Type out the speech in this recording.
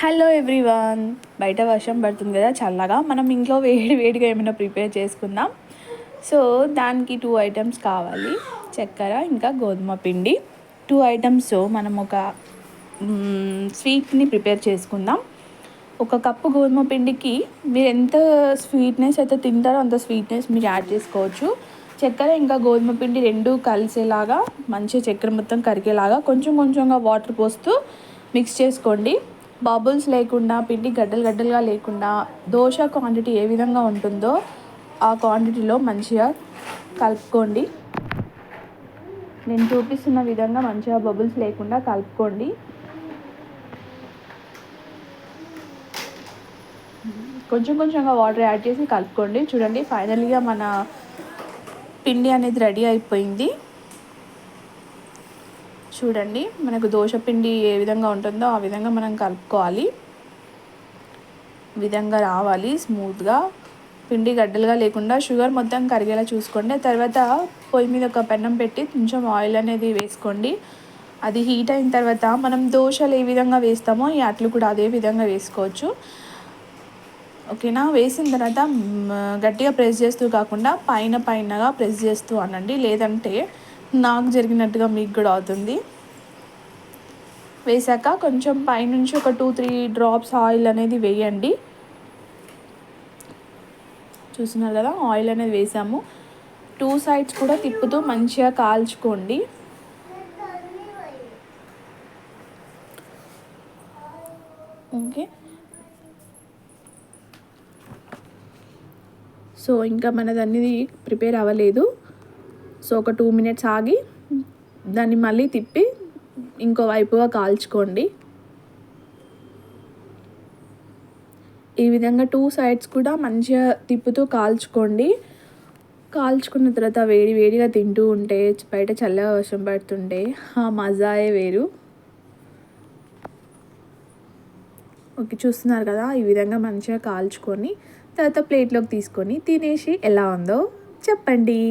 Hello everyone. బయట వర్షం పడుతుంది కదా చల్లగా, మనం ఇంట్లో వేడిగా ఏమైనా ప్రిపేర్ చేసుకుందాం. సో దానికి 2 ఐటమ్స్ కావాలి, చక్కెర ఇంకా గోధుమ పిండి. 2 ఐటమ్స్తో మనం ఒక స్వీట్ని ప్రిపేర్ చేసుకుందాం. 1 కప్పు గోధుమ పిండికి మీరు ఎంత స్వీట్నెస్ అయితే తింటారో అంత స్వీట్నెస్ మీరు యాడ్ చేసుకోవచ్చు. చక్కెర ఇంకా గోధుమ పిండి రెండు కలిసేలాగా, మంచిగా చక్కెర మొత్తం కరిగేలాగా కొంచెం కొంచెంగా వాటర్ పోస్తూ మిక్స్ చేసుకోండి. బబుల్స్ లేకుండా, పిండి గడ్డలుగా లేకుండా, దోశ క్వాంటిటీ ఏ విధంగా ఉంటుందో ఆ క్వాంటిటీలో మంచిగా కలుపుకోండి. నేను చూపిస్తున్న విధంగా మంచిగా బబుల్స్ లేకుండా కలుపుకోండి. కొంచెం కొంచెంగా వాటర్ యాడ్ చేసి కలుపుకోండి. చూడండి, ఫైనల్గా మన పిండి అనేది రెడీ అయిపోయింది. చూడండి, మనకు దోశ పిండి ఏ విధంగా ఉంటుందో ఆ విధంగా మనం కలుపుకోవాలి. విధంగా రావాలి స్మూత్గా, పిండి గడ్డలుగా లేకుండా, షుగర్ మొత్తం కరిగేలా చూసుకోండి. తర్వాత పొయ్యి మీద ఒక పెనం పెట్టి కొంచెం ఆయిల్ అనేది వేసుకోండి. అది హీట్ అయిన తర్వాత మనం దోశలు ఏ విధంగా వేస్తామో ఈ అట్లు కూడా అదే విధంగా వేసుకోవచ్చు. ఓకేనా? వేసిన తర్వాత గట్టిగా ప్రెస్ చేస్తూ కాకుండా పైనగా ప్రెస్ చేస్తూ అనండి, లేదంటే నాకు జరిగినట్టుగా మీకు కూడా అవుతుంది. వేసాక కొంచెం పైనుంచి ఒక 2-3 డ్రాప్స్ ఆయిల్ అనేది వేయండి. చూస్తున్నారు కదా, ఆయిల్ అనేది వేసాము. 2 సైడ్స్ కూడా తిప్పుతూ మంచిగా కాల్చుకోండి. ఓకే, సో ఇంకా మనది అనేది ప్రిపేర్ అవ్వలేదు. సో ఒక 2 మినిట్స్ ఆగి దాన్ని మళ్ళీ తిప్పి ఇంకో వైపుగా కాల్చుకోండి. ఈ విధంగా 2 సైడ్స్ కూడా మంచిగా తిప్పుతూ కాల్చుకోండి. కాల్చుకున్న తర్వాత వేడిగా తింటూ ఉంటే, బయట చల్లగా వర్షం పడుతుంటే ఆ మజాయే వేరు. ఓకే, చూస్తున్నారు కదా, ఈ విధంగా మంచిగా కాల్చుకొని తర్వాత ప్లేట్లోకి తీసుకొని తినేసి ఎలా ఉందో చెప్పండి.